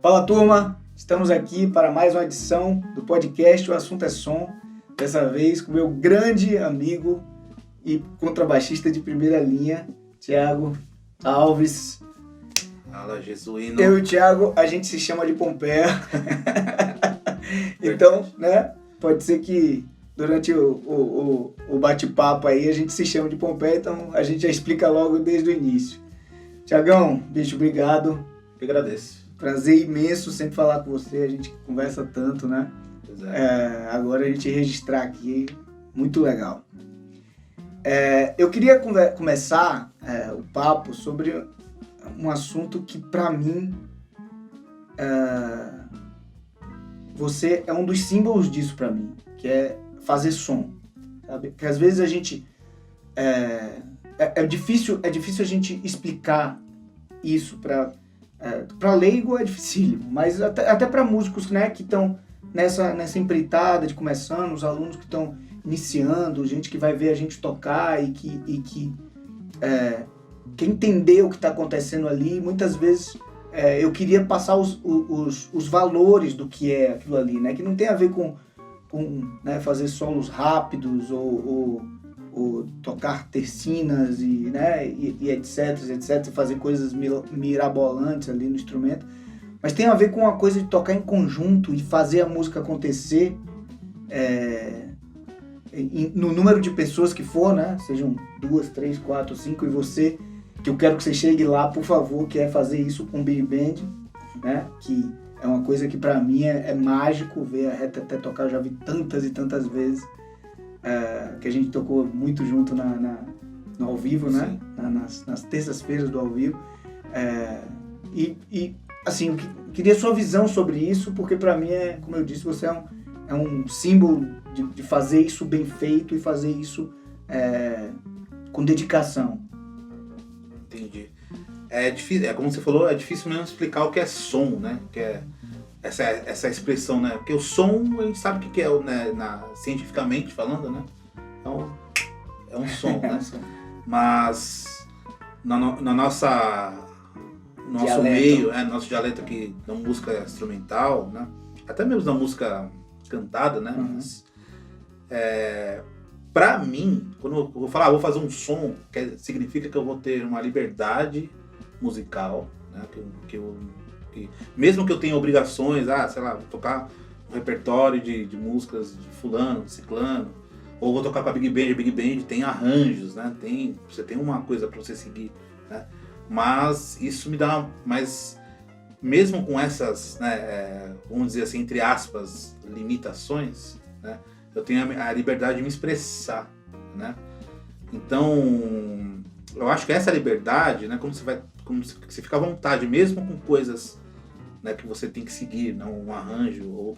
Fala, turma! Estamos aqui para mais uma edição do podcast O Assunto é Som. Dessa vez com meu grande amigo e contrabaixista de primeira linha, Thiago Alves. Fala, Jesuíno. Eu e o Thiago, a gente se chama de Pompeia. Então, né, pode ser que durante o bate-papo aí a gente se chama de Pompeia, então a gente já explica logo desde o início. Thiagão, bicho, obrigado. Eu agradeço. Prazer imenso sempre falar com você, a gente conversa tanto, né? Agora a gente registrar aqui, muito legal. Eu queria começar o papo sobre um assunto que, para mim, você é um dos símbolos disso para mim, que é fazer som, sabe? Porque às vezes a gente... É difícil a gente explicar isso para leigo é dificílimo, mas até para músicos, né, que estão nessa empreitada de começando, os alunos que estão iniciando, gente que vai ver a gente tocar e que quer entender o que está acontecendo ali. Muitas vezes eu queria passar os valores do que é aquilo ali, né, que não tem a ver com né, fazer solos rápidos ou tocar tercinas e etc, fazer coisas mirabolantes ali no instrumento, mas tem a ver com a coisa de tocar em conjunto e fazer a música acontecer no número de pessoas que for, né? Sejam 2, 3, 4, 5 e você, que eu quero que você chegue lá, por favor, que é fazer isso com Big Band, né? Que é uma coisa que pra mim é mágico ver a Reta até tocar, eu já vi tantas e tantas vezes. Que a gente tocou muito junto no ao vivo, né? Nas terças-feiras do ao vivo. E assim, eu queria sua visão sobre isso, porque para mim, como eu disse, você é um símbolo de fazer isso bem feito e fazer isso com dedicação. Entendi. É difícil, como você falou, é difícil mesmo explicar o que é som, né? Que é essa expressão, né? Porque o som, a gente sabe o que é, né? Cientificamente falando, né? Então, é um som, né? Mas no nosso dialeto. Meio, nosso dialeto aqui da música instrumental, né? Até mesmo da música cantada, né? Uhum. Mas, pra mim, quando eu vou falar, vou fazer um som, significa que eu vou ter uma liberdade musical, né? Que mesmo que eu tenha obrigações, sei lá, vou tocar um repertório de músicas de fulano, de ciclano, ou vou tocar com a Big Band tem arranjos, né? Você tem uma coisa para você seguir, né? Mas isso me dá mais, mesmo com essas, né, vamos dizer assim, entre aspas, limitações, né? Eu tenho a liberdade de me expressar, né? Então, eu acho que essa liberdade, né, como você fica à vontade, mesmo com coisas, né, que você tem que seguir, né, um arranjo ou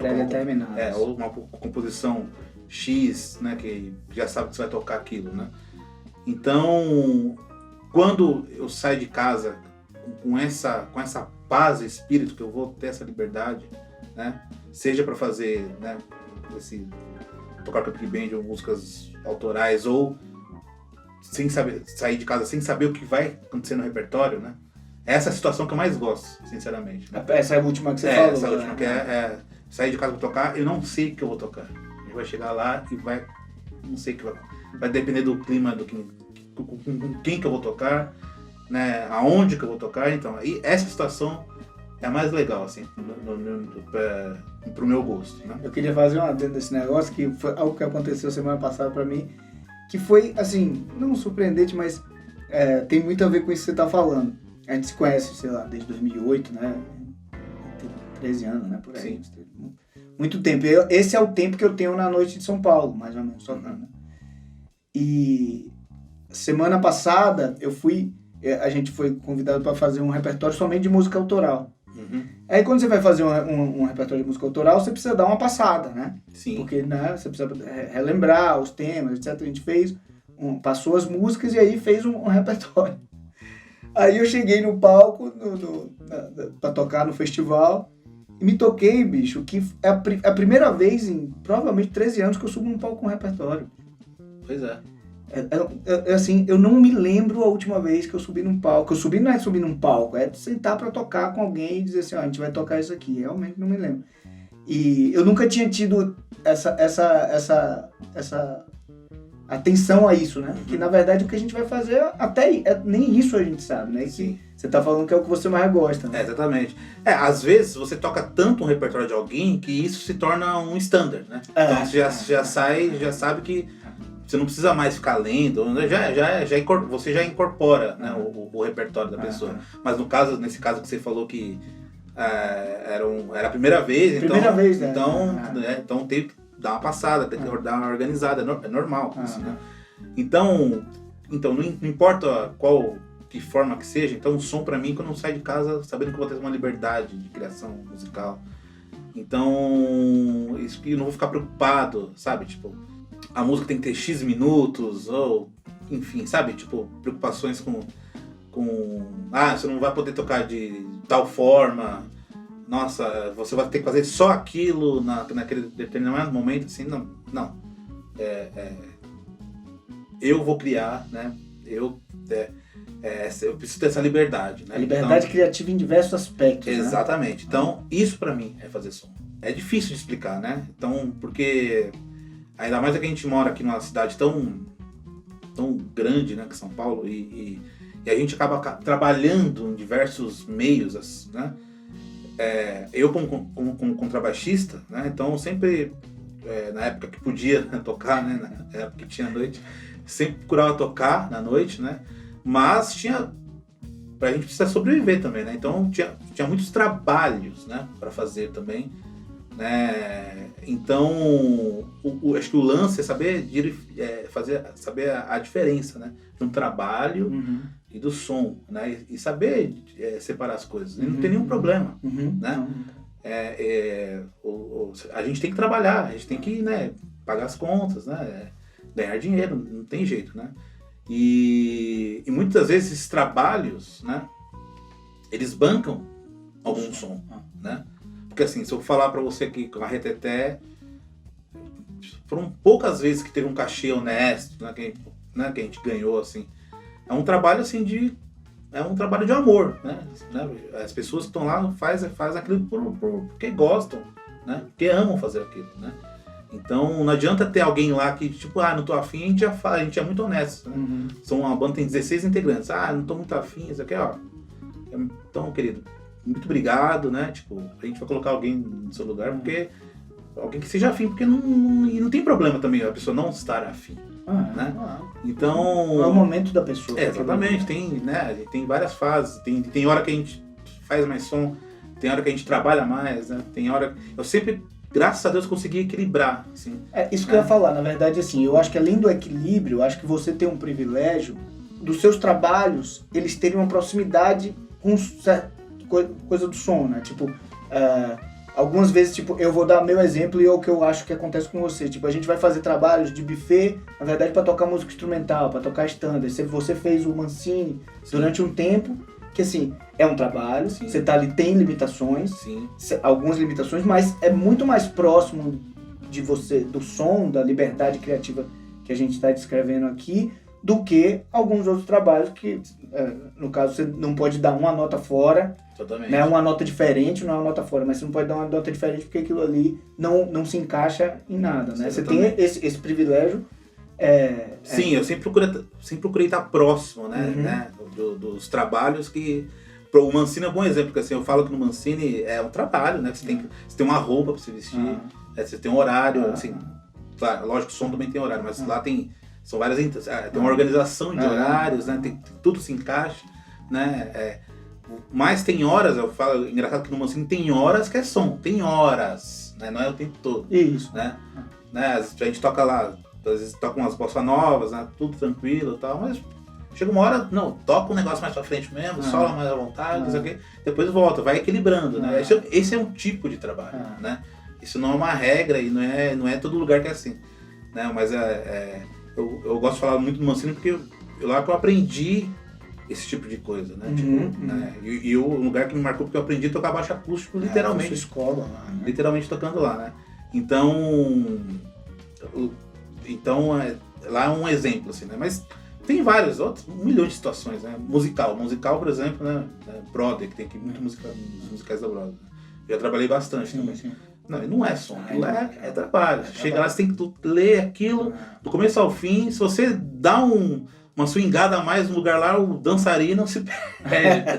uma composição X, né, que já sabe que você vai tocar aquilo, né? Então, quando eu saio de casa com essa paz de espírito, que eu vou ter essa liberdade, né, seja para fazer, né, tocar com a Big Band ou músicas autorais, ou sair de casa sem saber o que vai acontecer no repertório, né? Essa é a situação que eu mais gosto, sinceramente, né? Essa é a última que você falou. Essa última, que sair de casa pra tocar, eu não sei o que eu vou tocar. A gente vai chegar lá e não sei o que vai depender do clima, com quem que eu vou tocar, né? Aonde que eu vou tocar, então. E essa situação é a mais legal, assim, pro meu gosto, né? Eu queria fazer uma adendo desse negócio, que foi algo que aconteceu semana passada pra mim, que foi, assim, não surpreendente, mas tem muito a ver com isso que você tá falando. A gente se conhece, sei lá, desde 2008, né? Tem 13 anos, né? Por aí. Sim. Muito tempo. Esse é o tempo que eu tenho na noite de São Paulo, mais ou menos, tocando. E semana passada a gente foi convidado para fazer um repertório somente de música autoral. Uhum. Aí quando você vai fazer um repertório de música autoral, você precisa dar uma passada, né? Sim. Porque, né, você precisa relembrar os temas, etc. A gente passou as músicas e aí fez um repertório. Aí eu cheguei no palco pra tocar no festival e me toquei, bicho, que é a primeira vez em provavelmente 13 anos que eu subo num palco com repertório. Pois é. Assim, eu não me lembro a última vez que eu subi num palco. Eu subi não é subir num palco, é sentar pra tocar com alguém e dizer assim, ó, a gente vai tocar isso aqui. Realmente não me lembro. E eu nunca tinha tido essa atenção a isso, né? Que na verdade o que a gente vai fazer, até nem isso a gente sabe, né? Que você tá falando que é o que você mais gosta, né? Exatamente. Às vezes você toca tanto um repertório de alguém que isso se torna um standard, né? Então você já sabe que você não precisa mais ficar lendo, né? Você já incorpora, né, o repertório da pessoa. Mas nesse caso que você falou que era a primeira vez, então teve que dar uma passada, tem que dar uma organizada, é normal. Isso, né? Então não importa que forma que seja, então o som pra mim, quando eu saio de casa, sabendo que eu vou ter uma liberdade de criação musical, então isso que eu não vou ficar preocupado, sabe, tipo, a música tem que ter X minutos, ou enfim, sabe, tipo, preocupações com você não vai poder tocar de tal forma, nossa, você vai ter que fazer só aquilo naquele determinado momento, assim, não. Eu vou criar, né, eu preciso ter essa liberdade, né? A liberdade criativa em diversos aspectos. Exatamente. Né? Então, isso pra mim é fazer som. É difícil de explicar, né? Então, porque ainda mais que a gente mora aqui numa cidade tão grande, né, que São Paulo, e a gente acaba trabalhando em diversos meios, né? Eu como contrabaixista, né? Então sempre, na época que podia tocar, né? Na época que tinha noite, sempre procurava tocar na noite, né? Mas a gente precisa sobreviver também, né? Então tinha muitos trabalhos, né, para fazer também, né? Então acho que o lance é saber saber a diferença, né, de um trabalho e do som, né? E saber separar as coisas. E não tem nenhum problema, né? A gente tem que trabalhar, a gente tem que, né, pagar as contas, né? Ganhar dinheiro, não tem jeito, né? E muitas vezes esses trabalhos, né, eles bancam algum som, né? Porque assim, se eu falar pra você que com a Reteté foram poucas vezes que teve um cachê honesto, né, que a gente ganhou, assim. É um trabalho assim é um trabalho de amor, né? As pessoas que estão lá faz aquilo porque gostam, né? Porque amam fazer aquilo, né? Então não adianta ter alguém lá que tipo, não tô afim, a gente é muito honesto, né? Uma banda tem 16 integrantes, não tô muito afim, isso aqui, ó. Então, querido, muito obrigado, né? Tipo, a gente vai colocar alguém no seu lugar, porque alguém que seja afim, porque não tem problema também a pessoa não estar afim, né? Então... É o momento da pessoa. Exatamente, tem várias fases, tem hora que a gente faz mais som, tem hora que a gente trabalha mais, né? Tem hora... Eu sempre... Graças a Deus consegui equilibrar, assim. Isso que eu ia falar, na verdade, assim, eu acho que além do equilíbrio, eu acho que você tem um privilégio dos seus trabalhos, eles terem uma proximidade com certa coisa do som, né? Tipo, algumas vezes, tipo, eu vou dar meu exemplo e é o que eu acho que acontece com você. Tipo, a gente vai fazer trabalhos de buffet, na verdade, para tocar música instrumental, para tocar standard. Você fez o Mancini durante um tempo, que assim, é um trabalho, você tá ali, tem limitações, algumas limitações, mas é muito mais próximo de você, do som, da liberdade criativa que a gente está descrevendo aqui, do que alguns outros trabalhos que, no caso, você não pode dar uma nota fora, né, uma nota diferente, não é uma nota fora, mas você não pode dar uma nota diferente porque aquilo ali não se encaixa em nada, né? Você tem esse privilégio. Sim, eu sempre procurei estar próximo, né, dos trabalhos que... O Mancini é um bom exemplo, porque assim, eu falo que no Mancini é um trabalho, né? Você tem uma roupa para você vestir, você tem um horário, assim, claro, lógico que o som também tem horário, mas lá são várias, tem uma organização de horários, né? Tudo se encaixa, né? Mas tem horas, eu falo, engraçado que no Mancini tem horas que é som, tem horas, né? Não é o tempo todo. Isso. Né? A gente toca lá, às vezes toca umas bossa novas, né? Tudo tranquilo e tal, mas chega uma hora, não, toca um negócio mais pra frente mesmo, sola mais à vontade, isso aqui, depois volta, vai equilibrando, né? Esse é um tipo de trabalho, né? Isso não é uma regra e não é todo lugar que é assim, né? Mas eu gosto de falar muito do Mancini porque lá que eu aprendi esse tipo de coisa, né? Né? E o lugar que me marcou porque eu aprendi a tocar baixo acústico, literalmente. Escola lá, né? Literalmente tocando lá, né? Então lá é um exemplo, assim, né? Mas tem vários outros, 1 milhão de situações, né? Musical, por exemplo, né? Broadway, que tem aqui muito musicais da Broadway. Já trabalhei bastante também. Sim. Não é som, aquilo é trabalho. Chega lá, você tem que ler aquilo do começo ao fim. Se você dá uma swingada a mais no lugar lá, o dançarino se perde.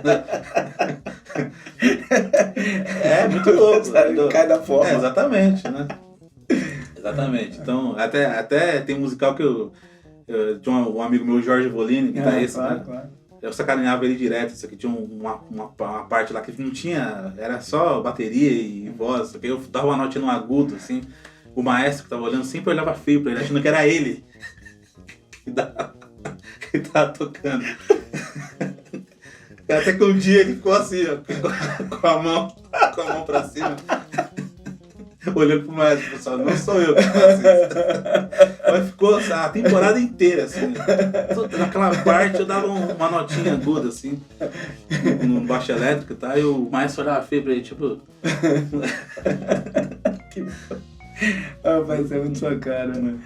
É muito louco. Cai da forma. Exatamente, né? Exatamente. Então, até tem um musical que eu tinha um amigo meu, Jorge Volini, que tá esse, claro, né? Claro. Eu sacaneava ele direto, isso aqui tinha uma parte lá que não tinha, era só bateria e voz, eu dava uma notinha no agudo, assim, o maestro que tava olhando sempre olhava feio pra ele, achando que era ele que tava tocando. Até que um dia ele ficou assim, ó, com a mão pra cima, olhando pro maestro, pessoal, não sou eu que faço isso. Mas ficou a temporada inteira, assim. Naquela parte eu dava uma notinha aguda, assim, no baixo elétrico, tá? E o maestro olhava feio pra ele, tipo... Mas é muito sua cara, né?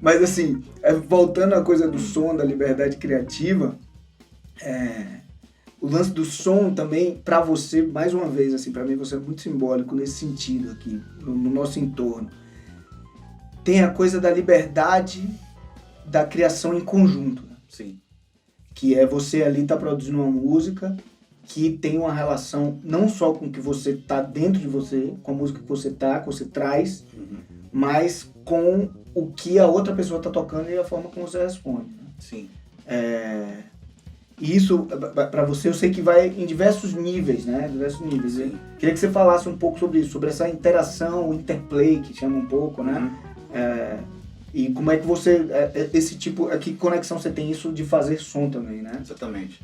Mas assim, voltando à coisa do som, da liberdade criativa, o lance do som também, pra você, mais uma vez, assim, pra mim você é muito simbólico nesse sentido aqui, no nosso entorno. Tem a coisa da liberdade da criação em conjunto. Né? Sim. Que é você ali tá produzindo uma música que tem uma relação não só com o que você tá dentro de você, com a música que você traz, mas com o que a outra pessoa tá tocando e a forma como você responde. Né? Sim. E isso, para você, eu sei que vai em diversos níveis, né? Diversos níveis. Sim. Queria que você falasse um pouco sobre isso, sobre essa interação, o interplay, que chama um pouco, né? E como é que você, esse tipo, que conexão você tem isso de fazer som também, né? Exatamente.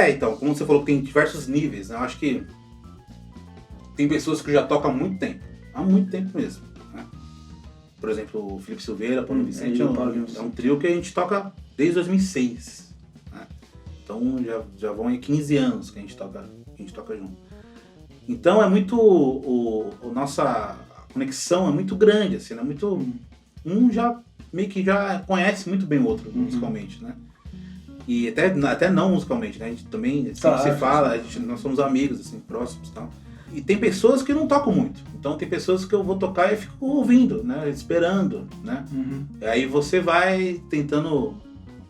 Então, como você falou, tem diversos níveis, né? Eu acho que tem pessoas que já tocam há muito tempo mesmo. Né? Por exemplo, o Felipe Silveira, Paulo Vicente, é um trio que a gente toca desde 2006. Né? Então já vão aí 15 anos que a gente toca junto. Então é muito, nossa conexão é muito grande, assim, né? Muito, um já meio que já conhece muito bem o outro musicalmente, né? E até não musicalmente, né? A gente também sempre se fala, nós somos amigos, assim, próximos e tal. E tem pessoas que não tocam muito. Então tem pessoas que eu vou tocar e fico ouvindo, né? Esperando, né? E aí você vai tentando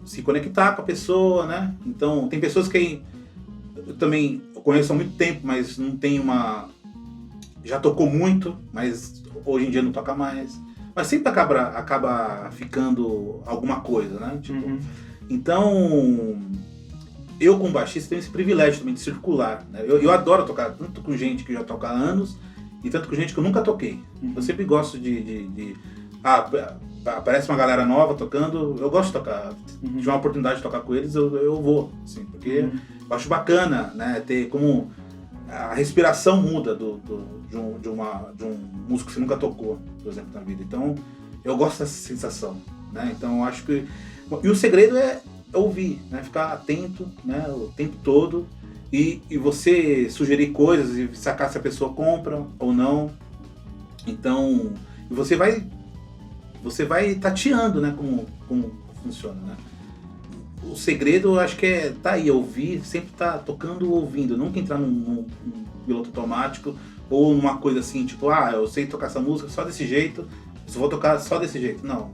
se conectar com a pessoa, né? Então tem pessoas que eu também conheço há muito tempo, mas não tem uma... Já tocou muito, mas hoje em dia não toca mais. Mas sempre acaba ficando alguma coisa, né? Tipo, então, eu como baixista tenho esse privilégio também de circular. Né? Eu adoro tocar tanto com gente que já toca há anos e tanto com gente que eu nunca toquei. Eu sempre gosto de aparece uma galera nova tocando, eu gosto de tocar. Se tiver uma oportunidade de tocar com eles, eu vou. Assim, porque eu acho bacana, né, ter como... A respiração muda de um músico que você nunca tocou, por exemplo, na vida. Então, eu gosto dessa sensação, né? Então, eu acho que... E o segredo é ouvir, né? Ficar atento, né? O tempo todo e você sugerir coisas e sacar se a pessoa compra ou não. Então, você vai tateando, né? Como funciona, né? O segredo, eu acho que tá aí, ouvir, sempre tá tocando ouvindo, nunca entrar num piloto automático ou numa coisa assim, tipo, eu sei tocar essa música só desse jeito, só vou tocar só desse jeito. Não.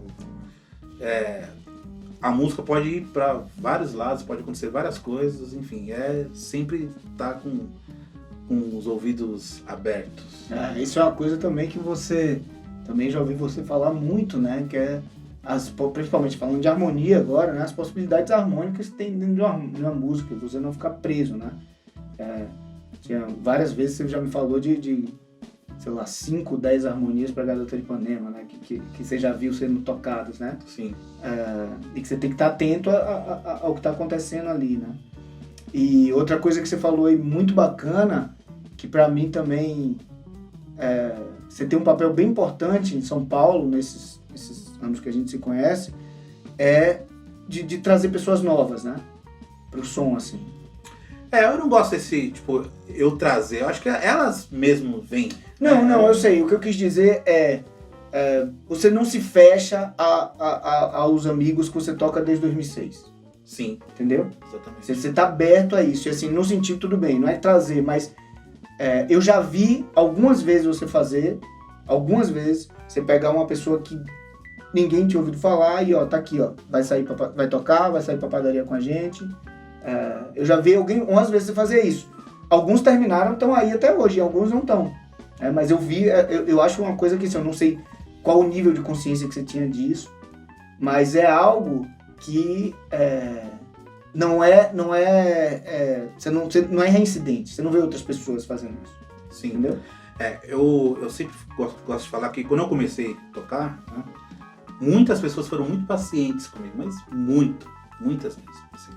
A música pode ir para vários lados, pode acontecer várias coisas, enfim, sempre tá com os ouvidos abertos. Isso é uma coisa também que você, também já ouvi você falar muito, né, que é principalmente falando de harmonia agora, né, as possibilidades harmônicas que tem dentro de uma música, você não ficar preso, né. Várias vezes você já me falou de sei lá, 5, 10 harmonias para Garota de Ipanema, né, que você já viu sendo tocadas, né. Sim. E que você tem que estar atento ao que está acontecendo ali, né. E outra coisa que você falou aí muito bacana, que para mim também você tem um papel bem importante em São Paulo, nesses anos que a gente se conhece, é de trazer pessoas novas, né? Pro som, assim. Eu não gosto desse, tipo, eu trazer. Eu acho que elas mesmo vêm. Não, eu sei. O que eu quis dizer você não se fecha aos amigos que você toca desde 2006. Sim. Entendeu? Exatamente. Você tá aberto a isso. E assim, no sentido, tudo bem, não é trazer, mas eu já vi algumas vezes você fazer, você pegar uma pessoa que ninguém tinha ouvido falar e, tá aqui, vai tocar, vai sair pra padaria com a gente. Eu já vi algumas vezes você fazer isso. Alguns terminaram, estão aí até hoje, alguns não estão. Mas eu vi, eu acho uma coisa que assim, eu não sei qual o nível de consciência que você tinha disso, mas é algo que não é reincidente, você não vê outras pessoas fazendo isso. Sim. Entendeu? Eu sempre gosto de falar que quando eu comecei a tocar, né, muitas pessoas foram muito pacientes comigo, mas muitas mesmo, assim,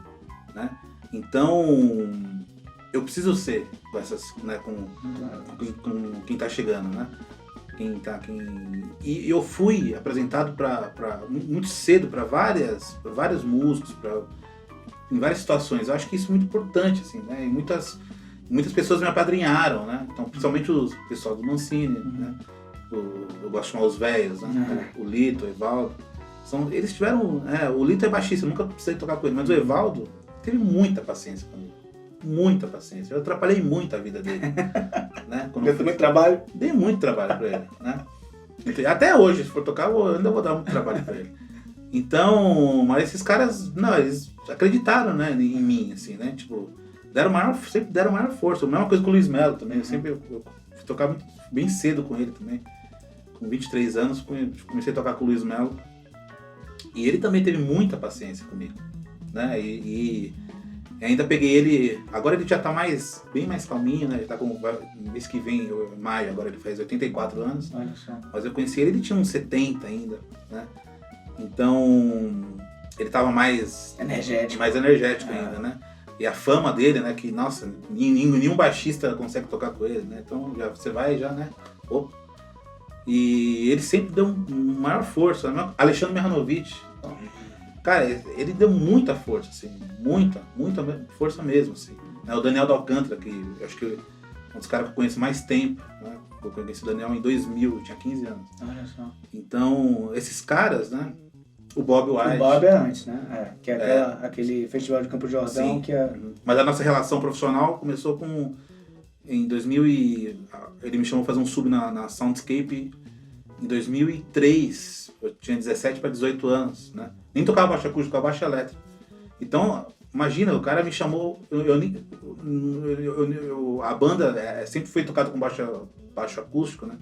né? Então, eu preciso ser com essas, né, com quem tá chegando, né? E eu fui apresentado muito cedo para vários músicos, em várias situações. Eu acho que isso é muito importante, assim, né? E muitas pessoas me apadrinharam, né? Então, principalmente o pessoal do Mancini, né? Eu gosto de chamar os velhos, né? O Lito, o Evaldo. Eles tiveram... o Lito é baixista, eu nunca precisei tocar com ele, mas o Evaldo teve muita paciência comigo. Muita paciência. Eu atrapalhei muito a vida dele. Né? Deu muito trabalho? Dei muito trabalho pra ele. Né? Até hoje, se for tocar, eu ainda vou dar muito trabalho pra ele. Então, mas esses caras, eles acreditaram, né, em mim, assim, né? Tipo, sempre deram maior força. A mesma coisa com o Luiz Melo também. Eu fui tocar bem cedo com ele também. Com 23 anos, comecei a tocar com o Luiz Melo. E ele também teve muita paciência comigo. Né? E ainda peguei ele, agora ele já tá bem mais calminho, né? Ele tá no mês que vem, em maio, agora ele faz 84 anos. Olha só. Mas eu conheci ele tinha uns 70 ainda, né? Então, ele tava mais energético ainda, né? E a fama dele, né? Que, nossa, nenhum baixista consegue tocar com ele, né? Então, você vai já, né? E ele sempre deu maior força, né? Alexandre Mihanovic, cara, ele deu muita força, assim, muita força mesmo, assim. O Daniel da Alcântara, que eu acho que é um dos caras que eu conheço mais tempo, né? Eu conheci o Daniel em 2000, eu tinha 15 anos. Olha só. Então, esses caras, né? O Bob White. O Bob é antes, né? Que é aquele festival de Campo de Jordão. Sim. Que é... Mas a nossa relação profissional começou em 2000 ele me chamou pra fazer um sub na Soundscape em 2003. Eu tinha 17 para 18 anos, né? Nem tocava baixo acústico, tocava baixo elétrico. Então, imagina, o cara me chamou... a banda sempre foi tocada com baixo acústico, né?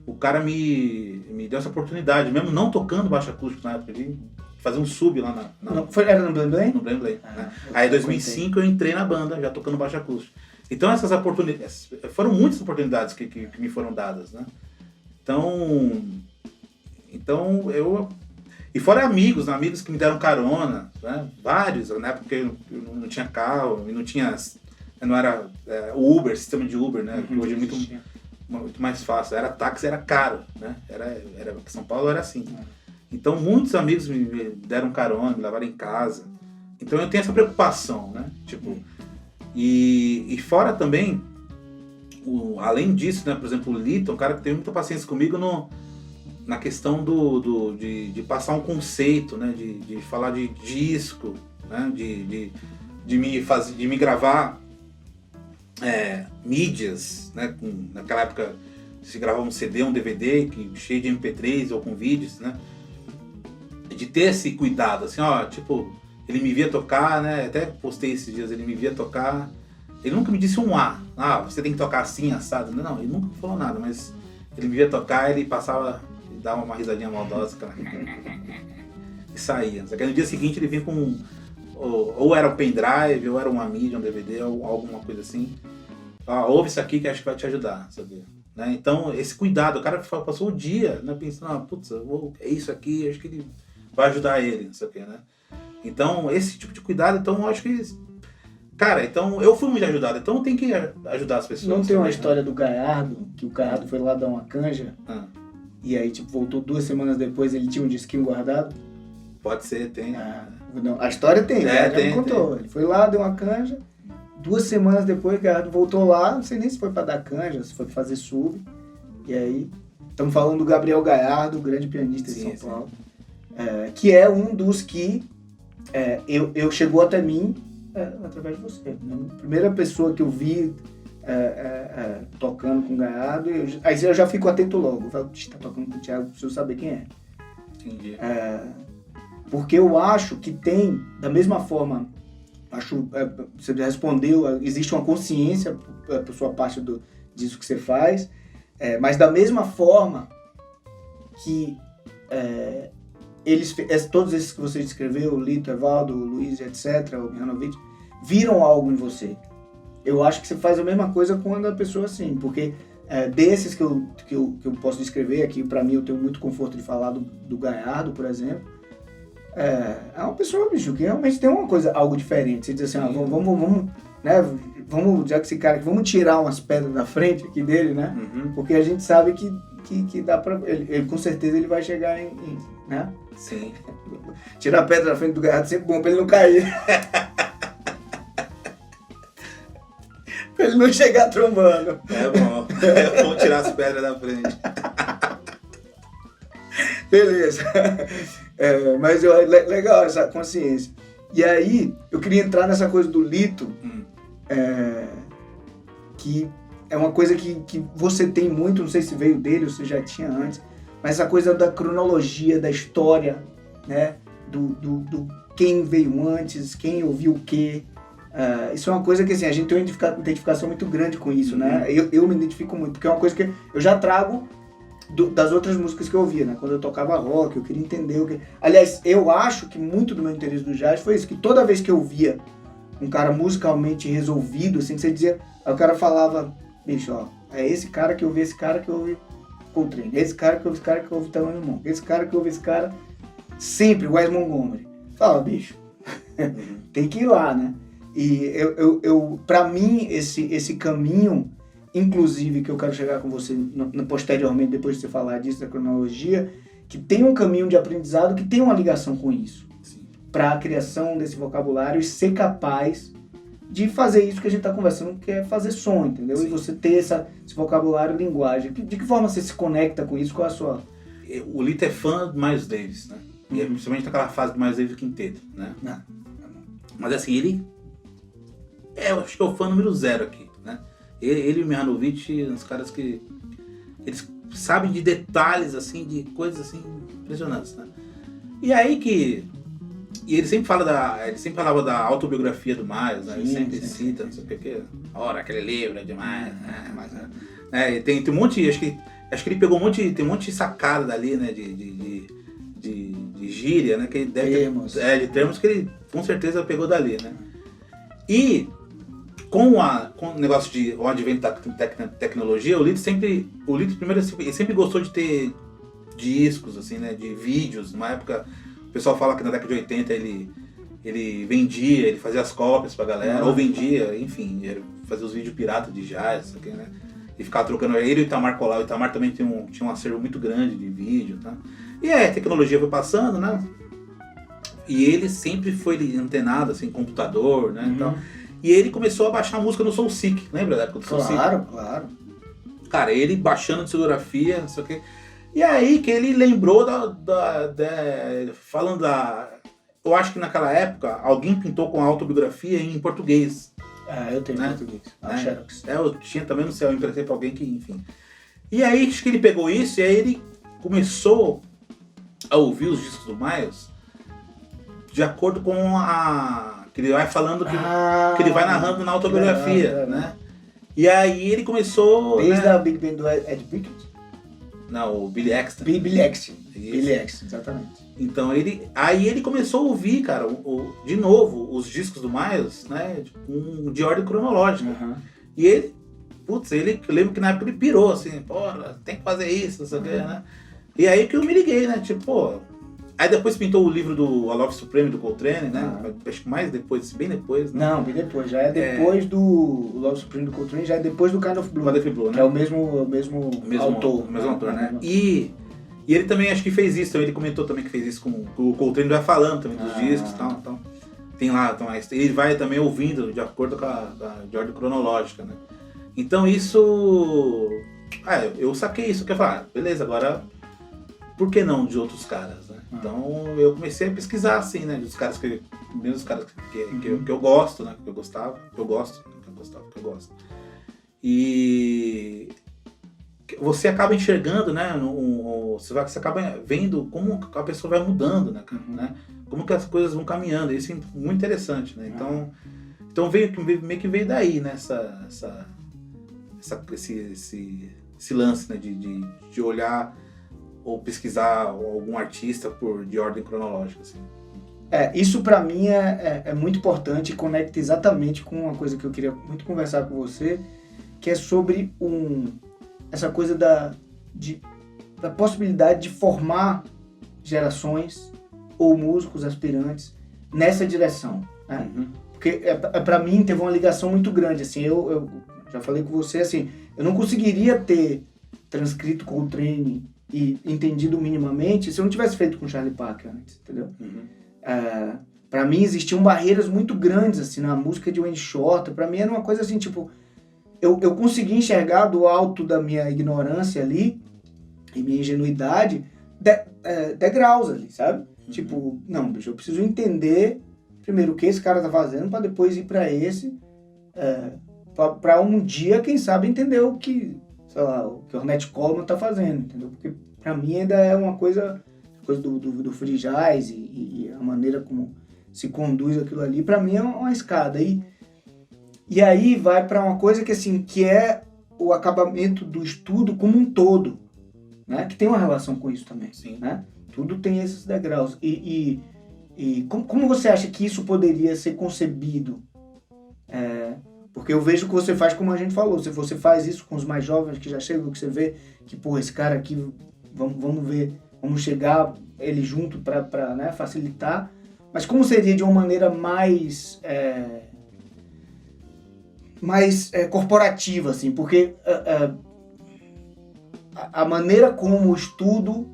O cara me deu essa oportunidade, mesmo não tocando baixo acústico na época, ele fazer um sub lá Era no Blame Blame? No Blame Blame, né? Aí em 2005 eu entrei na banda, já tocando baixo acústico. Então essas oportunidades, foram muitas oportunidades que me foram dadas, né? Então eu... E fora amigos que me deram carona, né? Vários, né? Porque eu não tinha carro, e não era Uber, sistema de Uber, né? Que hoje é muito mais fácil. Era táxi, era caro, né? São Paulo era assim. Então muitos amigos me deram carona, me levaram em casa. Então eu tenho essa preocupação, né? Tipo, e fora também, além disso, né? Por exemplo, o Lito, um cara que tem muita paciência comigo na questão de passar um conceito, né? De falar de disco, né? De me gravar mídias, né? Naquela época se gravava um CD, um DVD cheio de MP3 ou com vídeos, né? De ter esse cuidado, assim, tipo, ele me via tocar, né? Até postei esses dias, ele me via tocar, ele nunca me disse um você tem que tocar assim, assado. Não, ele nunca falou nada, mas ele me via tocar, ele passava, dava uma risadinha maldosa, cara, e saía. Só que no dia seguinte ele vinha com ou era um pendrive, ou era uma mídia, um DVD, ou alguma coisa assim. Ouve isso aqui que acho que vai te ajudar, sabe? Né? Então, esse cuidado, o cara passou o dia, né, pensando, é isso aqui, acho que ele vai ajudar ele, não sei o que, né? Então, esse tipo de cuidado, então, eu acho que... Cara, então, eu fui muito ajudado, então eu tenho que ajudar as pessoas. Não tem uma história do Gaiardo, que o Gaiardo foi lá dar uma canja, e aí, tipo, voltou 2 semanas depois, ele tinha um disquinho guardado? Pode ser, tem. Não, a história tem, já me contou. Ele foi lá, deu uma canja, 2 semanas depois, o Gaiardo voltou lá, não sei nem se foi pra dar canja, se foi pra fazer sub, e aí Estamos falando do Gabriel Gallardo, grande pianista de São Paulo, que é um dos que eu chegou até mim através de você. A primeira pessoa que eu vi tocando com o Gallardo, aí eu já fico atento logo. Eu falo, tá tocando com o Thiago, preciso saber quem é. Entendi. Porque eu acho que tem, da mesma forma, você respondeu, existe uma consciência por sua parte disso que você faz, mas da mesma forma que todos esses que você descreveu, o Lito, Evaldo, o Luiz, etc., o Mihanovic, viram algo em você. Eu acho que você faz a mesma coisa quando a pessoa assim, porque desses que eu posso descrever aqui, para mim eu tenho muito conforto de falar do Gallardo, por exemplo, é uma pessoa, bicho, que realmente tem algo diferente. Você diz assim, vamos, né, já que esse cara aqui, vamos tirar umas pedras da frente aqui dele, né? Uhum. Porque a gente sabe que dá pra... Ele com certeza ele vai chegar em né? Sim. Tirar a pedra da frente do Gallardo é sempre bom pra ele não cair. Pra ele não chegar trombando. É bom tirar as pedras da frente. Beleza. Mas legal essa consciência. E aí, eu queria entrar nessa coisa do Lito, que é uma coisa que você tem muito, não sei se veio dele ou se já tinha antes, mas essa coisa da cronologia, da história, né? Do quem veio antes, quem ouviu o quê. Isso é uma coisa que assim, a gente tem uma identificação muito grande com isso, né? Eu me identifico muito, porque é uma coisa que eu já trago das outras músicas que eu ouvia, né? Quando eu tocava rock, eu queria entender o que... Aliás, eu acho que muito do meu interesse do jazz foi isso, que toda vez que eu via um cara musicalmente resolvido, assim, que você dizia... Aí o cara falava, bicho, ó, é esse cara que ouve esse cara que ouve Coltrane, esse cara que ouve esse cara que ouve Thelonious Monk, esse cara que ouve esse cara, sempre, Wes Montgomery. Fala, bicho, tem que ir lá, né? E pra mim, esse caminho... Inclusive, que eu quero chegar com você posteriormente, depois de você falar disso, da cronologia, que tem um caminho de aprendizado que tem uma ligação com isso. Para a criação desse vocabulário e ser capaz de fazer isso que a gente está conversando, que é fazer som, entendeu? Sim. E você ter esse vocabulário, linguagem. De que forma você se conecta com isso? Qual é a sua... O Lito é fã do Miles Davis, né? E principalmente naquela fase do Miles Davis Quinteto, né? Mas assim, ele... eu acho que é o fã número 0 aqui, né? Ele e o Mihanovic, uns caras que eles sabem de detalhes, assim, de coisas assim impressionantes, né? E aí que... E ele sempre falava da autobiografia do Miles, né? Ele sempre cita, não sei o que, ora, aquele livro é demais, né? Mas, tem um monte, acho que ele pegou tem um monte de sacada dali, né? De gíria, né? Que ele deve de termos que ele com certeza pegou dali, né? E com o negócio de o advento da tecnologia, o Lito primeiro ele sempre gostou de ter discos, assim, né, de vídeos. Numa época, o pessoal fala que na década de 80 ele vendia, ele fazia as cópias pra galera, ou vendia, enfim, ele fazia os vídeos piratas de jazz, isso aqui, né, e ficava trocando. Ele e o Itamar Colau. O Itamar também tinha um acervo muito grande de vídeo, tá? E a tecnologia foi passando, né, e ele sempre foi antenado, assim, computador, né, então... E ele começou a baixar música no SoulSeek, lembra da época do SoulSeek? Claro. Cara, ele baixando discografia, não sei o quê. E aí que ele lembrou falando eu acho que naquela época alguém pintou com a autobiografia em português. Eu tenho, né? Português. Xerox. Eu tinha também, não sei, eu emprestei pra alguém que, enfim. E aí acho que ele pegou isso e aí ele começou a ouvir os discos do Miles de acordo com que ele vai falando, que ele vai narrando na autobiografia, né? E aí ele começou... Desde a Big Band do Ed Bickett? Não, o Billy Eckstine. Billy Eckstine, exatamente. Então ele começou a ouvir, cara, de novo, os discos do Miles, né? De ordem cronológica. E ele, eu lembro que na época ele pirou, assim, porra, tem que fazer isso, não sei o que, né? E aí que eu me liguei, né? Tipo, pô... Aí depois pintou o livro do A Love Supreme do Coltrane, né? Acho que mais depois, bem depois, né? Não, bem depois. Já é depois do Love Supreme do Coltrane, já é depois do Kind of Blue. Kind of Blue, né? Que é o mesmo autor. O mesmo autor, né? E ele também acho que fez isso, ele comentou também que fez isso com o Coltrane, vai falando também dos discos e tal. Então, tem lá, então, ele vai também ouvindo de acordo com a de ordem cronológica, né? Então isso eu saquei isso, que eu falei, beleza, agora por que não de outros caras, né? Então eu comecei a pesquisar, assim, né, dos caras que eu gosto, né, que eu gosto. E você acaba enxergando, né, você acaba vendo como a pessoa vai mudando, né, né? Como que as coisas vão caminhando, isso é muito interessante, né? Então meio que veio daí, né, esse lance, né, de olhar ou pesquisar algum artista de ordem cronológica, assim. Isso pra mim é muito importante e conecta exatamente com uma coisa que eu queria muito conversar com você, que é sobre essa coisa da possibilidade de formar gerações ou músicos aspirantes nessa direção, né? Porque pra mim teve uma ligação muito grande, assim, eu já falei com você, assim, eu não conseguiria ter transcrito Coltrane e entendido minimamente se eu não tivesse feito com Charlie Parker antes, entendeu? Pra mim existiam barreiras muito grandes, assim, na música de Wayne Shorter. Pra mim era uma coisa assim, tipo, eu consegui enxergar do alto da minha ignorância ali e minha ingenuidade degraus ali, sabe? Tipo, não, bicho, eu preciso entender primeiro o que esse cara tá fazendo pra depois ir pra esse, pra um dia, quem sabe, entender o que, sei lá, o que o Ornette Coleman tá fazendo, entendeu? Porque pra mim ainda é uma coisa do free jazz e a maneira como se conduz aquilo ali, pra mim é uma escada. E aí vai pra uma coisa que, assim, que é o acabamento do estudo como um todo, né? Que tem uma relação com isso também. Sim. Né? Tudo tem esses degraus. E como você acha que isso poderia ser concebido? Porque eu vejo que você faz como a gente falou, se você faz isso com os mais jovens que já chegam, que você vê que, pô, esse cara aqui, vamos ver, vamos chegar ele junto para, né, facilitar. Mas como seria de uma maneira mais corporativa, assim? Porque a maneira como o estudo,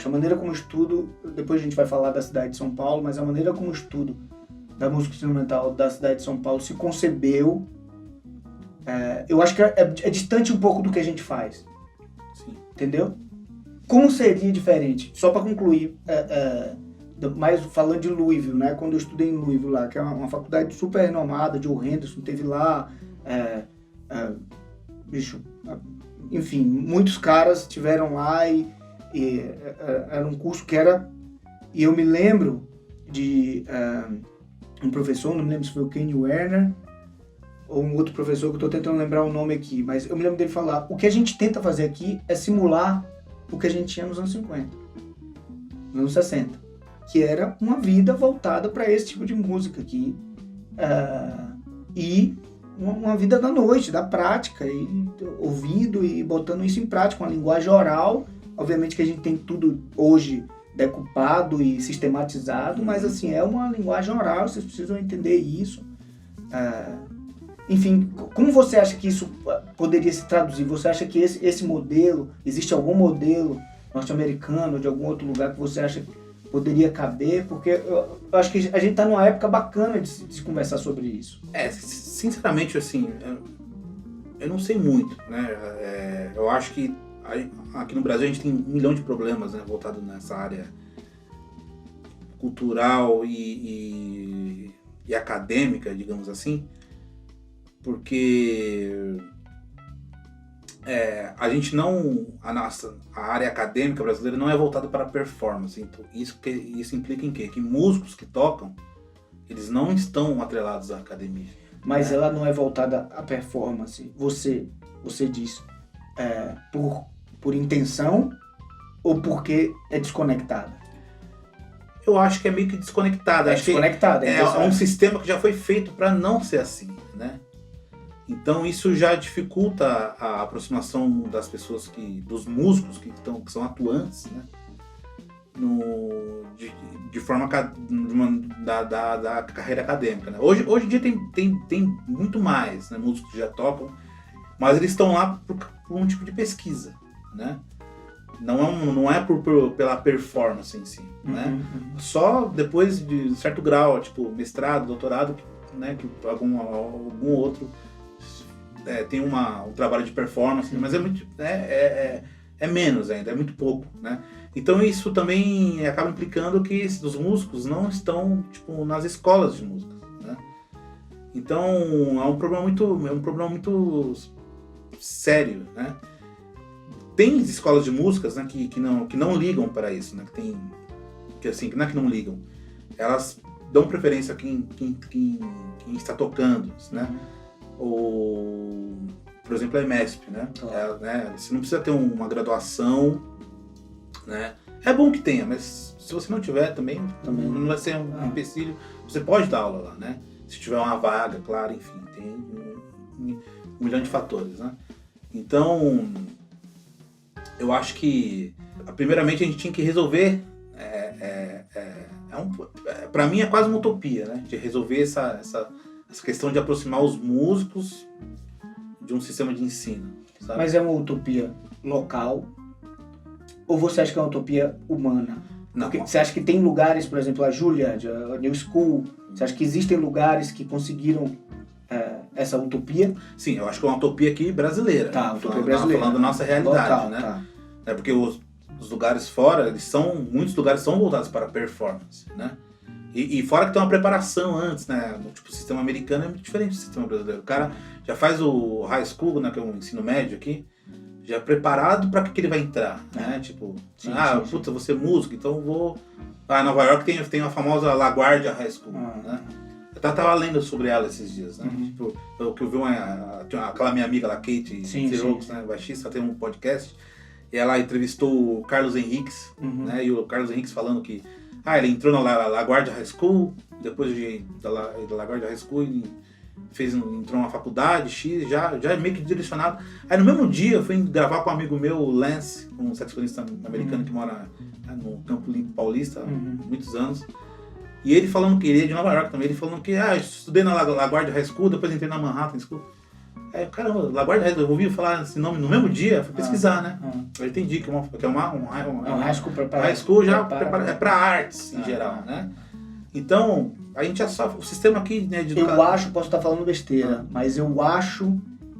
a maneira como o estudo, depois a gente vai falar da cidade de São Paulo, mas a maneira como o estudo da música instrumental da cidade de São Paulo se concebeu, eu acho que é distante um pouco do que a gente faz. Sim. Entendeu? Como seria diferente? Só para concluir, mais falando de Louisville, né? Quando eu estudei em Louisville lá, que é uma faculdade super renomada, Joe Henderson teve lá, enfim, muitos caras tiveram lá e era um curso que era... E eu me lembro de um professor, não me lembro se foi o Kenny Werner ou um outro professor, que eu estou tentando lembrar o nome aqui, mas eu me lembro dele falar, o que a gente tenta fazer aqui é simular o que a gente tinha nos anos 50, nos anos 60, que era uma vida voltada para esse tipo de música aqui, e uma vida da noite, da prática, e ouvindo e botando isso em prática, uma linguagem oral. Obviamente que a gente tem tudo hoje decupado e sistematizado, mas assim, é uma linguagem oral, vocês precisam entender isso. Enfim, como você acha que isso poderia se traduzir? Você acha que esse modelo, existe algum modelo norte-americano ou de algum outro lugar que você acha que poderia caber? Porque eu acho que a gente está numa época bacana de se conversar sobre isso. Sinceramente, assim, eu não sei muito, né? Eu acho que aqui no Brasil a gente tem 1 milhão de problemas, né, voltado nessa área cultural e acadêmica, digamos assim, porque a gente não, a área acadêmica brasileira não é voltada para performance. Então, isso implica em quê? Que músicos que tocam, eles não estão atrelados à academia. Mas ela não é voltada à performance, você diz, por intenção ou porque é desconectada? Eu acho que é meio que desconectada. É um sistema que já foi feito para não ser assim, né? Então isso já dificulta a aproximação das pessoas, dos músicos que são atuantes, né? De forma da carreira acadêmica, né? Hoje em dia tem muito mais, né, músicos que já tocam, mas eles estão lá por um tipo de pesquisa, né? Não é pela performance em si, né? Só depois de certo grau, tipo mestrado, doutorado, né, que algum outro tem um trabalho de performance, mas é muito é menos ainda, é muito pouco, né? Então isso também acaba implicando que os músicos não estão tipo nas escolas de música, né? Então é um problema muito sério, né? Tem escolas de músicas, né, que não ligam para isso, né? Que assim, não é que não ligam, elas dão preferência a quem está tocando, né? Ou, por exemplo, a EMESP, né? Claro. Você não precisa ter uma graduação, né? É bom que tenha, mas se você não tiver também não vai ser um empecilho. Você pode dar aula lá, né? Se tiver uma vaga, claro, enfim, tem um milhão de fatores, né? Então, eu acho que, primeiramente, a gente tinha que resolver. Para mim é quase uma utopia, né? De resolver essa questão de aproximar os músicos de um sistema de ensino, sabe? Mas é uma utopia local? Ou você acha que é uma utopia humana? Não. Porque você acha que tem lugares, por exemplo, a Juilliard, a New School, você acha que existem lugares que conseguiram essa utopia? Sim, eu acho que é uma utopia aqui brasileira. Tá, utopia brasileira. Falando da nossa realidade, local, né? Tá. Porque os lugares fora, muitos lugares são voltados para performance, né? E fora que tem uma preparação antes, né? Tipo, o sistema americano é muito diferente do sistema brasileiro. O cara já faz o high school, né? Que é o ensino médio aqui, já preparado para que ele vai entrar, né? Tipo, puta, você é músico, então eu vou... em Nova York tem a famosa LaGuardia High School, né? Eu tava lendo sobre ela esses dias, né? Tipo, eu vi aquela minha amiga lá, Kate Tiroux, né? Baixista, tem um podcast, e ela entrevistou o Carlos Henriques, né? E o Carlos Henriques falando que ele entrou na LaGuardia High School, depois da LaGuardia High School ele entrou numa faculdade X, já meio que direcionado. Aí no mesmo dia eu fui gravar com um amigo meu, o Lance, um saxofonista americano que mora no Campo Limpo Paulista há muitos anos. E ele falando que ele é de Nova York também, ele falando que eu estudei na LaGuardia High School, depois entrei na Manhattan School. Aí, caramba, LaGuardia High School, eu ouvi falar esse nome no mesmo dia, fui pesquisar, né? Eu entendi que é um high school preparado. High school já é para artes em geral, né? Então, a gente já sofre, o sistema aqui, né, de educação... posso estar falando besteira, mas eu acho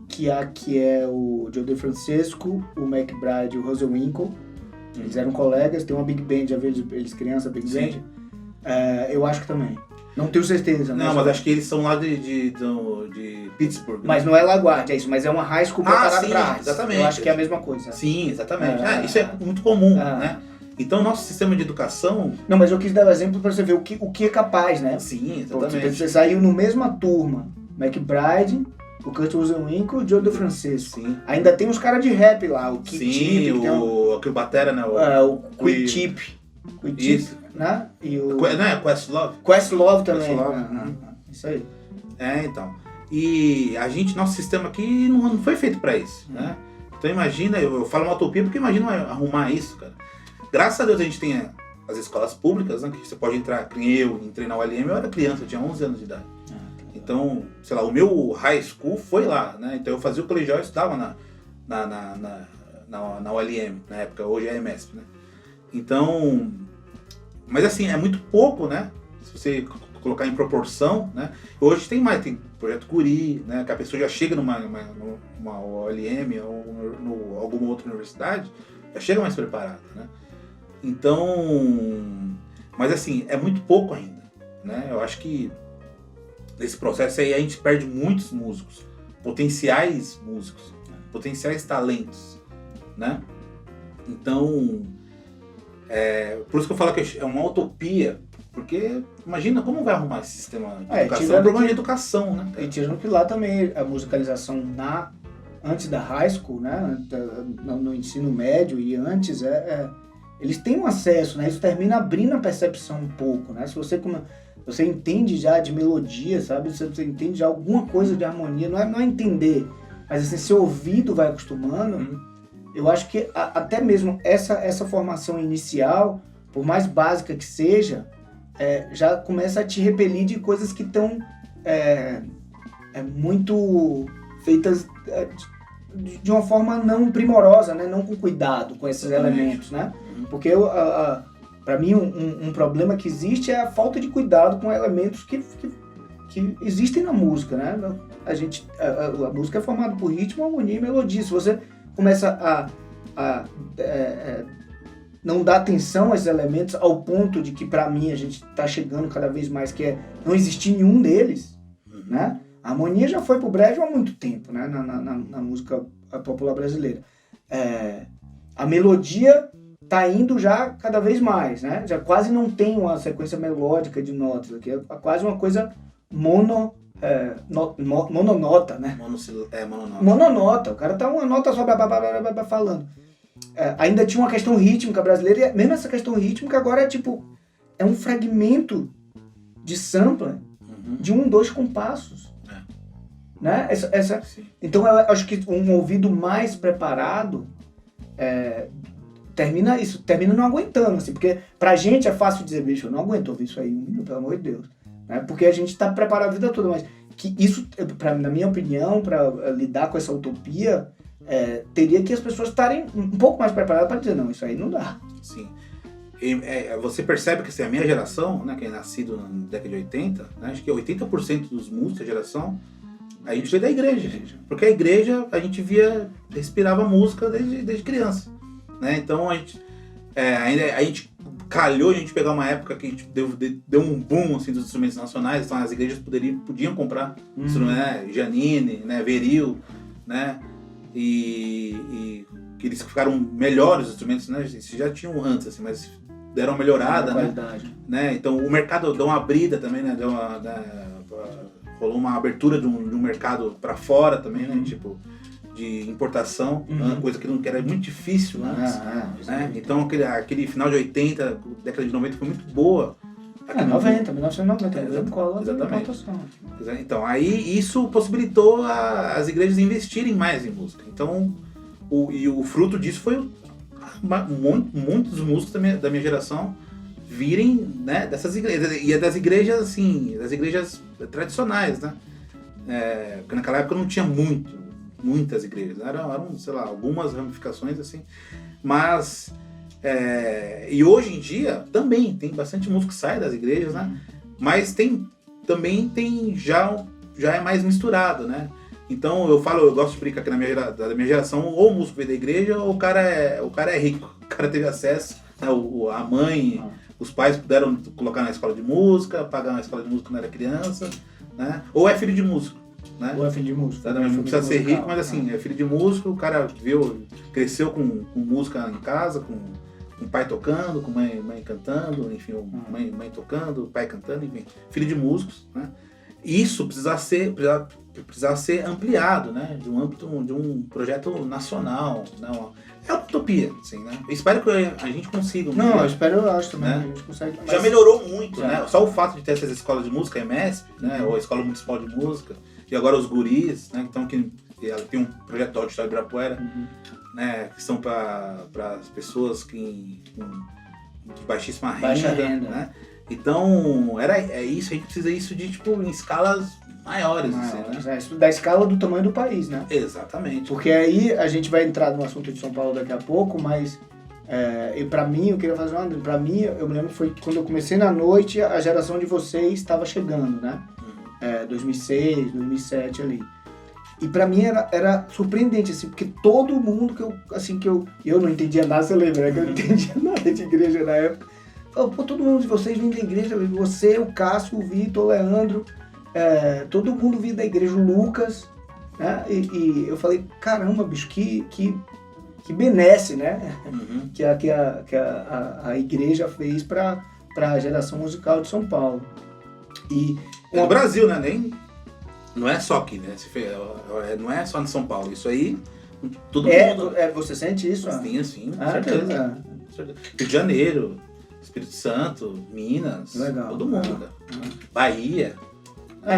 que aqui é o Joe DeFrancesco, o McBride e o Russell Winkle. Eles eram colegas, tem uma Big Band, já vejo eles criança, Big Band. Eu acho que também. Não tenho certeza. Não, mas acho que eles são lá de Pittsburgh. Né? Mas não é LaGuardia, é isso, mas é uma high school preparada para artes. Exatamente. Eu acho que é a mesma coisa. Sim, exatamente. Isso é muito comum, né? Então, o nosso sistema de educação... Não, mas eu quis dar um exemplo para você ver o que é capaz, né? Sim, exatamente. Você saiu na mesma turma, McBride, o Kurt Winkle e o Joe DeFrancesco. Sim. Ainda tem uns caras de rap lá, o Kid Tip. O Batera, né? O Quick Tip. Isso. Né? E o... Não é Questlove? Questlove também. Questlove. Isso aí. Então. E nosso sistema aqui não foi feito para isso, né? Então imagina, eu falo uma utopia porque imagina arrumar isso, cara. Graças a Deus a gente tem as escolas públicas, né? Que você pode entrar, que nem eu entrei na ULM, eu era criança, eu tinha 11 anos de idade. Então, sei lá, o meu high school foi lá, né? Então eu fazia o colegial e estudava na ULM, na época, hoje é a EMESP, né? Então, mas assim, é muito pouco, né? Se você colocar em proporção, né? Hoje tem Projeto Curie, né? Que a pessoa já chega numa ULM ou alguma outra universidade, já chega mais preparada, né? Então, mas assim, é muito pouco ainda, né? Eu acho que nesse processo aí a gente perde muitos músicos, potenciais músicos, potenciais talentos, né? Então, por isso que eu falo que é uma utopia, porque imagina como vai arrumar esse sistema de educação, é um problema de educação, né? E tirando que lá também a musicalização antes da high school, né? No ensino médio e antes eles têm um acesso, né? Isso termina abrindo a percepção um pouco, né? Se você entende já de melodia, sabe? Você entende já alguma coisa de harmonia, não é entender, mas assim, seu ouvido vai acostumando. Eu acho que até mesmo essa formação inicial, por mais básica que seja, já começa a te repelir de coisas que estão muito feitas de uma forma não primorosa, né? Não com cuidado com esses elementos, né? Porque para mim um problema que existe é a falta de cuidado com elementos que que existem na música, né? A música é formada por ritmo, harmonia e melodia. Se você começa a não dar atenção a esses elementos ao ponto de que, para mim, a gente está chegando cada vez mais, que é não existir nenhum deles, né? A harmonia já foi pro brejo há muito tempo, né? Na música popular brasileira. A melodia tá indo já cada vez mais, né? Já quase não tem uma sequência melódica de notas, aqui é quase uma coisa mononota, né? Mononota. Mononota, o cara tá uma nota só falando. Ainda tinha uma questão rítmica brasileira, e mesmo essa questão rítmica agora é um fragmento de sampler de 2 compassos. Né? Então eu acho que um ouvido mais preparado termina não aguentando, assim, porque pra gente é fácil dizer, bicho, eu não aguento ouvir isso aí 1 minuto, pelo amor de Deus, né? Porque a gente tá preparado a vida toda, mas que isso, na minha opinião, para lidar com essa utopia, teria que as pessoas estarem um pouco mais preparadas para dizer, não, isso aí não dá. Sim. Você percebe que assim, a minha geração, né, que é nascido na década de 80, né, acho que 80% dos músicos da geração, a gente veio da igreja. Porque a igreja, a gente respirava música desde criança. Né? Então a gente calhou a gente pegar uma época que a gente deu um boom assim, dos instrumentos nacionais, então as igrejas podiam comprar instrumentos, né? Janine, né? Veril, né? E que eles ficaram melhores os instrumentos, né? Eles já tinham antes, assim, mas deram uma melhorada, né? Então o mercado deu uma abrida também, né? Rolou uma abertura de um mercado para fora também, né? Tipo, de importação, uma coisa que era muito difícil antes, né? Então aquele final de 80, década de 90 foi muito boa. 1990, exatamente. Então, aí isso possibilitou as igrejas investirem mais em música. Então, o fruto disso foi muitos músicos da minha geração virem, né, dessas igrejas. E é das igrejas, assim, das igrejas tradicionais, né? Porque naquela época não tinha muitas igrejas, eram, sei lá, algumas ramificações, assim. Mas... e hoje em dia também tem bastante músico que sai das igrejas, né? Mas também tem já é mais misturado, né? Então eu gosto de brincar que da minha geração, ou o músico veio da igreja, ou o cara é rico, o cara teve acesso, né? A mãe, os pais puderam colocar na escola de música, pagar na escola de música quando era criança, né? Ou é filho de músico. Né? Ou é filho de músico. Não precisa ser rico, mas assim, é filho de músico, o cara cresceu com música em casa, com o pai tocando, com mãe cantando, enfim, mãe tocando, o pai cantando, enfim, filho de músicos, né? Isso precisa ser ampliado, né? De um âmbito de um projeto nacional, né? É uma utopia, assim, né? Eu espero que a gente consiga. Eu acho também, né? A gente consegue. Já melhorou muito, né? Só o fato de ter essas escolas de música, a EMESP, né? Ou a Escola Municipal de Música, e agora os guris, né? Então, que tem um projeto do Auditório Ibirapuera, né, que são para as pessoas de baixíssima renda, né? Então, isso, a gente precisa isso de, tipo, em escalas maiores. Assim, né? Da escala do tamanho do país, né? Exatamente. Porque aí a gente vai entrar no assunto de São Paulo daqui a pouco, mas e pra mim, eu queria fazer pra mim, eu me lembro que foi quando eu comecei na noite, a geração de vocês estava chegando, né? 2006, 2007 ali. E pra mim era surpreendente, assim, porque todo mundo eu não entendia nada, você lembra, né? Que eu não entendia nada de igreja na época. Falei, todo mundo de vocês vem da igreja, você, o Cássio, o Vitor, o Leandro, todo mundo vinha da igreja, o Lucas, né? E eu falei, caramba, bicho, que benesse, né? Que a igreja fez pra a geração musical de São Paulo. E no Brasil, né? Não é só aqui, né? Não é só em São Paulo. Isso aí, todo mundo... Você sente isso? Sim, com certeza. Rio de Janeiro, Espírito Santo, Minas, legal, todo mundo, cara. Bahia.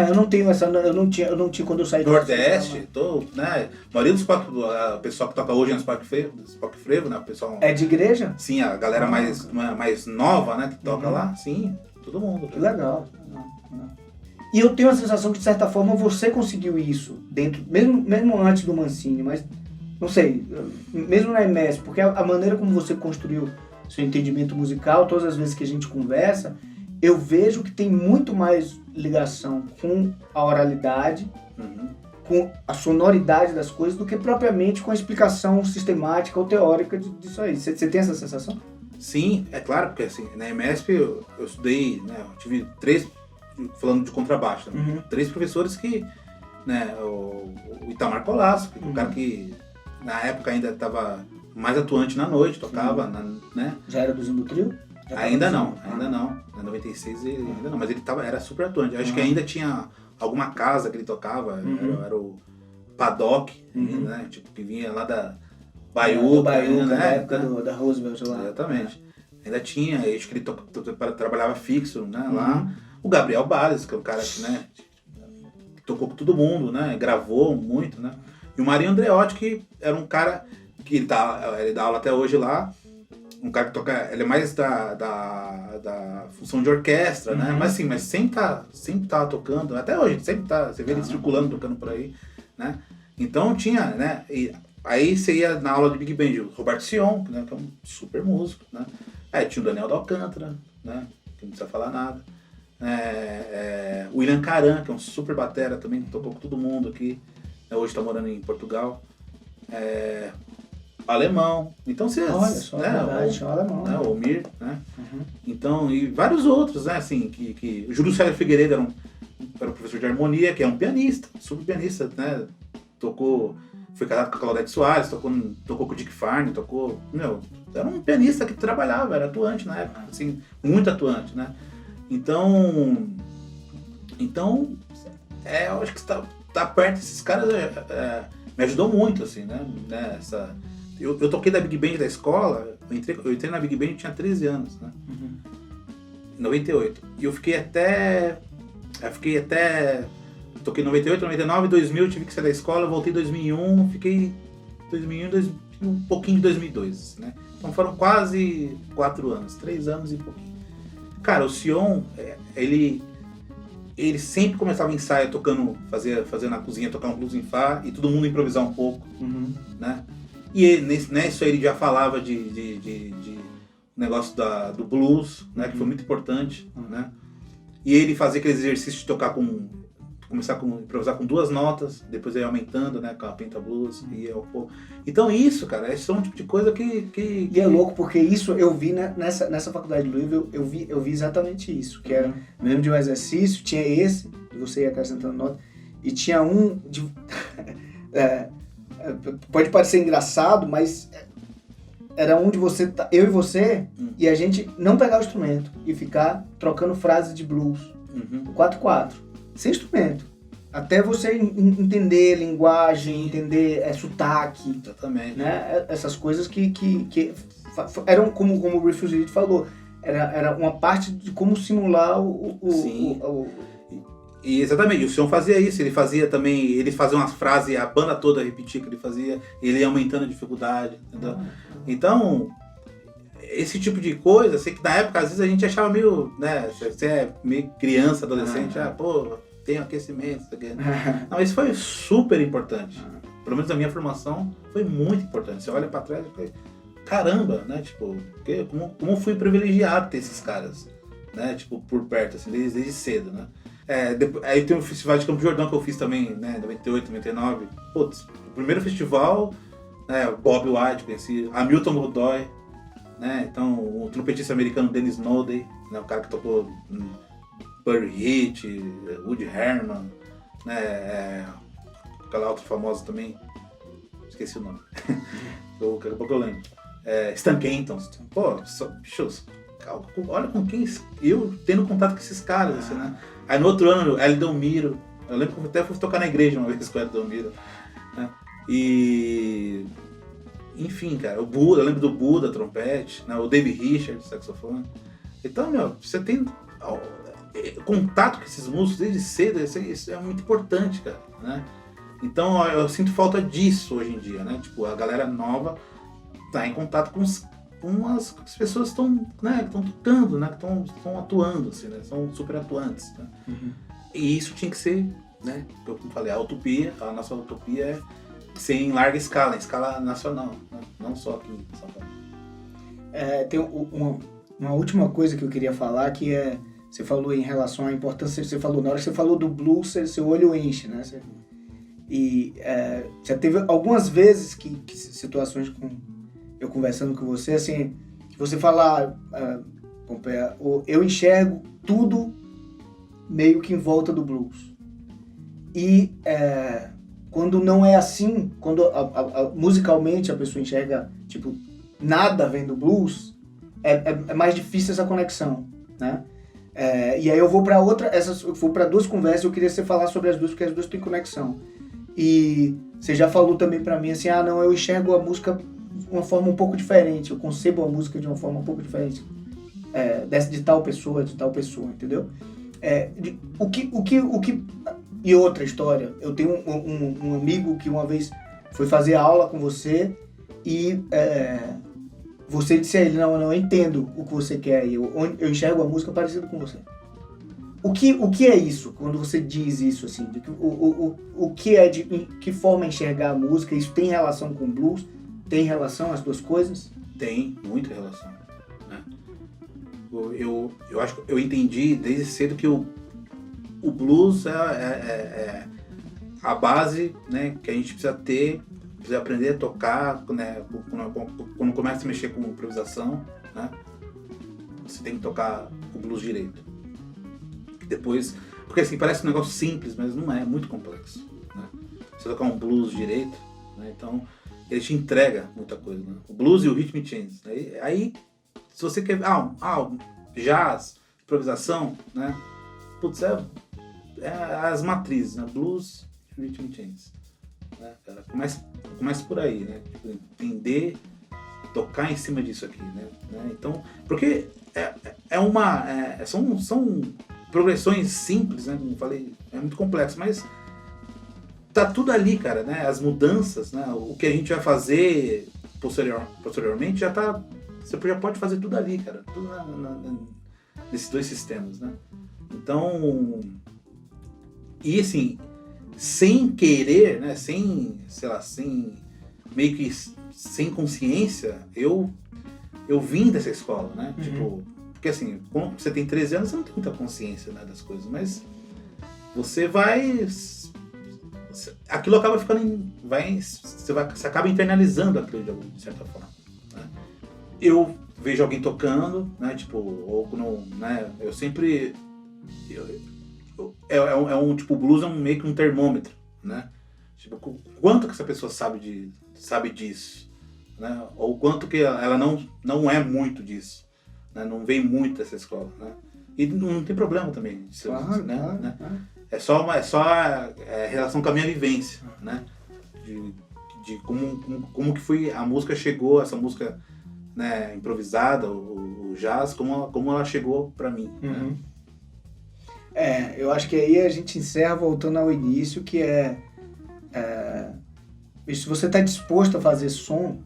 Eu não tenho essa... Eu não tinha quando eu saí do Nordeste, né? A maioria dos o pessoal que toca hoje é no Spock Frevo, né? O pessoal... É de igreja? Sim, a galera mais nova, né? Que toca lá, sim, todo mundo. Que legal. E eu tenho a sensação que, de certa forma, você conseguiu isso dentro, mesmo antes do Mancini, mas, não sei, mesmo na EMESP, porque a maneira como você construiu seu entendimento musical, todas as vezes que a gente conversa, eu vejo que tem muito mais ligação com a oralidade, com a sonoridade das coisas, do que propriamente com a explicação sistemática ou teórica disso aí. Você tem essa sensação? Sim, é claro, porque assim, na EMESP eu estudei, né, eu tive 3, falando de contrabaixo, né, 3 professores que, né, o Itamar Colasso, que é um cara que na época ainda estava mais atuante na noite, tocava, né? Já era do Zimbo Trio? Ainda não. Na 96 ele ainda não, mas ele era super atuante. Acho que ainda tinha alguma casa que ele tocava, era o Paddock, né? Tipo, que vinha lá da Baiuca, né? Na época da Roosevelt lá. Exatamente. Ainda tinha, acho que ele trabalhava fixo, né? Lá. O Gabriel Bales, que é um cara que, né, tocou com todo mundo, né? Gravou muito, né? E o Marinho Andreotti, que era um cara que ele dá aula até hoje lá. Um cara que toca, ele é mais da função de orquestra, né? Mas sempre tá tocando, até hoje, sempre tá, você vê ele circulando, tocando por aí, né? Então tinha, né? E aí você ia na aula de Big Band, o Roberto Sion, né? Que é um super músico, né? Aí tinha o Daniel da Alcântara, né? Que não precisa falar nada. O William Caran, que é um super batera também, que tocou com todo mundo aqui, né? Hoje tá morando em Portugal. Alemão. Então você... Olha só, né, verdade, o alemão. Né, o Mir, né? Então, e vários outros, né? Assim, que o Júlio César Figueiredo era um professor de harmonia, que é um pianista, super pianista, né? Foi casado com a Claudete Soares, tocou com o Dick Farney, era um pianista que trabalhava, era atuante na época, assim, muito atuante, né? Então eu acho que tá perto desses caras, me ajudou muito, assim, né? Eu toquei da Big Band da escola, eu entrei na Big Band e tinha 13 anos, né? Em 98. E eu fiquei até... Toquei em 98, 99, 2000, tive que sair da escola, voltei em 2001, fiquei 2001, um pouquinho de 2002, né? Então foram quase 4 anos, 3 anos e pouquinho. Cara, o Sion, ele sempre começava o ensaio tocando, fazendo na cozinha, tocar um blues em Fá e todo mundo improvisar um pouco, né? E ele, nisso aí ele já falava de negócio do blues, né? Que foi muito importante, né? E ele fazia aquele exercício de tocar começar a improvisar com 2 notas, depois aí aumentando, né? Com a penta blues e então isso, cara, esse é um tipo de coisa que... E é louco, porque isso eu vi nessa faculdade de Louisville, eu vi exatamente isso, que era, me lembro de um exercício, tinha esse, de você ir acrescentando nota, e tinha um de... pode parecer engraçado, mas era um de você, eu e você, e a gente não pegar o instrumento e ficar trocando frases de blues, 4/4, sem instrumento, até você entender linguagem, entender sotaque, exatamente, né? Essas coisas que eram, como o Refugee falou, era uma parte de como simular E exatamente, o Sion fazia isso, ele fazia umas frases, a banda toda repetia o que ele fazia, ele ia aumentando a dificuldade, entendeu? Então, esse tipo de coisa, assim, que na época às vezes a gente achava meio, né, você é meio criança, adolescente, tem aquecimento, isso aqui. Não, isso foi super importante, pelo menos na minha formação, foi muito importante. Você olha pra trás e fala, caramba, né, tipo, como fui privilegiado ter esses caras, né, tipo, por perto, assim, desde cedo, né. Aí tem o Festival de Campo Jordão que eu fiz também, né, 98, 99. Putz, o primeiro festival, né, Bob White, conheci, Hamilton Godoy, né, então o trompetista americano Dennis Snowden, né, o cara que tocou Buddy Rich, Woody Herman, né, aquela outra famosa também, esqueci o nome, daqui a pouco eu lembro, Stan Kenton, pô, olha com quem eu tendo contato com esses caras, assim, né. Aí no outro ano, Hélio Delmiro, eu lembro que eu até fui tocar na igreja uma vez com o Hélio Delmiro, né? E... enfim, cara, o Buda, eu lembro do Buda, trompete, né? O David Richards, saxofone. Então, você tem contato com esses músicos desde cedo, isso é muito importante, cara, né? Então, eu sinto falta disso hoje em dia, né? Tipo, a galera nova tá em contato com as pessoas que estão tocando, né? Que estão atuando, assim, né? São super atuantes, né? E isso tinha que ser, né? Como eu falei, a nossa utopia é ser em larga escala, em escala nacional, né? Não só aqui em São Paulo. Tem uma última coisa que eu queria falar, que você falou em relação à importância, você falou, na hora que você falou do blues, seu olho enche, né? E já teve algumas vezes que situações eu conversando com você, assim, que você fala, Pompeia, eu enxergo tudo meio que em volta do blues. E quando não é assim, quando musicalmente a pessoa enxerga, tipo, nada vem do blues, é mais difícil essa conexão, né? E aí eu vou para duas conversas, eu queria que você falasse sobre as duas, porque as duas têm conexão. E você já falou também pra mim assim, não, eu enxergo a música de uma forma um pouco diferente, eu concebo a música de uma forma um pouco diferente de tal pessoa, entendeu? E outra história, eu tenho um amigo que uma vez foi fazer aula com você e você disse a ele, não, eu entendo o que você quer, eu enxergo a música parecida com você. O que é isso, quando você diz isso, assim, o que é, de que forma enxergar a música, isso tem relação com o blues? Tem relação as duas coisas? Tem muita relação, né? Eu acho que eu entendi desde cedo que o blues é a base, né, que a gente precisa aprender a tocar, né, quando começa a mexer com improvisação, né, você tem que tocar o blues direito. Depois, porque assim, parece um negócio simples, mas não é muito complexo, né? Você tocar um blues direito, né, então ele te entrega muita coisa, né? O blues e o rhythm and change. Aí se você quer jazz, improvisação, né, putz, as matrizes, né? Blues e rhythm and change, né, cara? Começa por aí, né? Tipo, entender, tocar em cima disso aqui, né? Então, porque são progressões simples, né? Como eu falei, é muito complexo, mas tá tudo ali, cara, né? As mudanças, né? O que a gente vai fazer posteriormente você já pode fazer tudo ali, cara, tudo nesses dois sistemas, né? Então, e assim, sem querer, né? Sem meio que sem consciência, eu vim dessa escola, né? Uhum. Tipo, porque assim, quando você tem 13 anos, você não tem muita consciência, né, das coisas, mas você aquilo acaba ficando, você acaba internalizando aquilo de certa forma, né? Eu vejo alguém tocando, né, tipo, ou quando, né, eu sempre, tipo, o blues é meio que um termômetro, né, tipo, quanto que essa pessoa sabe disso, né, ou quanto que ela não é muito disso, né, não vem muito dessa escola, né, e não tem problema também, claro, né, claro, né? Claro. É só a relação com a minha vivência, né? De como que foi a música chegou, essa música, né, improvisada, o jazz, como ela chegou pra mim. Uhum. Né? Eu acho que aí a gente encerra voltando ao início, que se você tá disposto a fazer som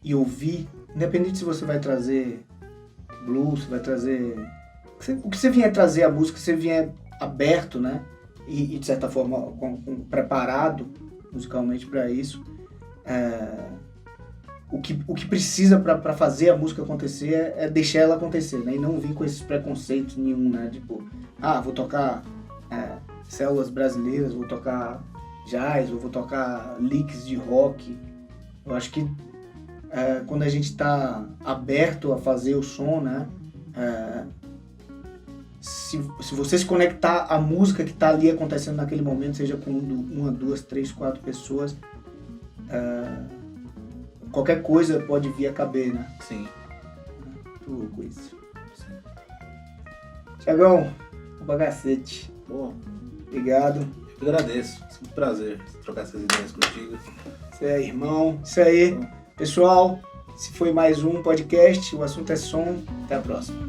e ouvir, independente se você vai trazer blues, vai trazer... O que você vier trazer a música, você vier aberto, né? E de certa forma preparado musicalmente para isso. O que precisa para fazer a música acontecer é deixar ela acontecer, né? E não vir com esses preconceitos nenhum, né? Tipo, vou tocar células brasileiras, vou tocar jazz, ou vou tocar licks de rock. Eu acho que quando a gente está aberto a fazer o som, né? Se você se conectar à música que está ali acontecendo naquele momento, seja com uma, duas, três, quatro pessoas, qualquer coisa pode vir a caber, né? Sim. Muito louco isso. Tiagão, um bagacete. Pô, obrigado. Eu que agradeço. É um prazer trocar essas ideias contigo. Isso aí, irmão. Isso aí. Pessoal, esse foi mais um podcast. O assunto é som. Até a próxima.